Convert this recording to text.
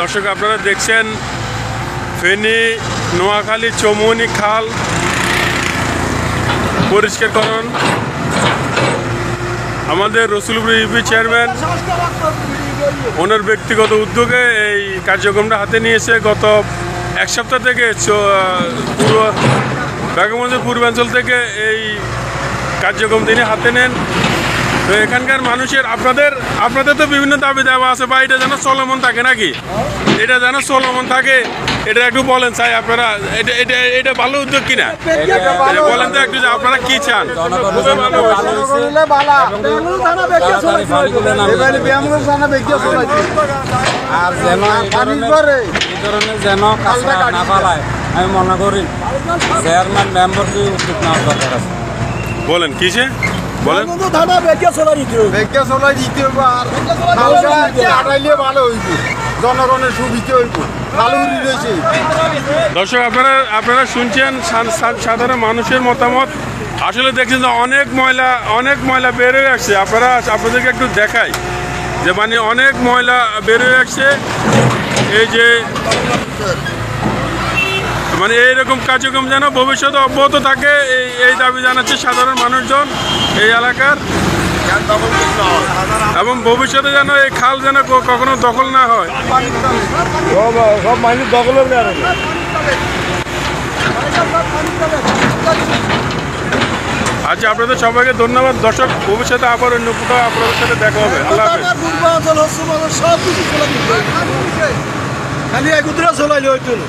দর্শক আপনারা দেখছেন ফেনী নোয়াখালী চৌমুহনী খাল পরিষ্কারকরণ। আমাদের রসুলপুর ইউপি চেয়ারম্যান ওনার ব্যক্তিগত উদ্যোগে এই কার্যক্রমটা হাতে নিয়েছে। গত এক সপ্তাহ থেকে বেগমগঞ্জের পূর্বাঞ্চল থেকে এই কার্যক্রম তিনি হাতে নেন। তো এখানকার মানুষের আপনাদের তো বিভিন্ন দাবি দেওয়া আছে বা এটা যেন চলমান থাকে নাকি, এটা যেন চলমান থাকে, এটা একটু বলেন চাই আপনারা। এটা ভালো উদ্যোগ কিনা বলেন তো একটু, যে আপনারা কি চান? আমি মনে করি চেয়ারম্যান মেম্বারকে উদ্যোগ নেওয়ার দরকার আছে। বলেন কিসে বলেন? জনগণের সুবিধা হইব। দর্শক আপনারা শুনছেন সাধারণ মানুষের মতামত। আসলে দেখছেন যে অনেক ময়লা বের হয়ে আসছে। আপনাদেরকে একটু দেখাই যে মানে অনেক ময়লা বের হয়ে আসছে। এই যে মানে এইরকম কার্যক্রম যেন ভবিষ্যতে অব্যাহত থাকে এই দাবি জানাচ্ছে সাধারণ মানুষজন এই এলাকার, এবং ভবিষ্যতে যেন এই খাল যেন কখনো দখল না হয়। সব মানুষ দখলের আচ্ছা, আপনাদের সবাইকে ধন্যবাদ। দর্শক, ভবিষ্যতে আবার অন্য কোথাও আপনাদের সাথে দেখা হবে। আল্লাহ হাফেজ। খালি এক উদ্রা চলাইলে হইতো না।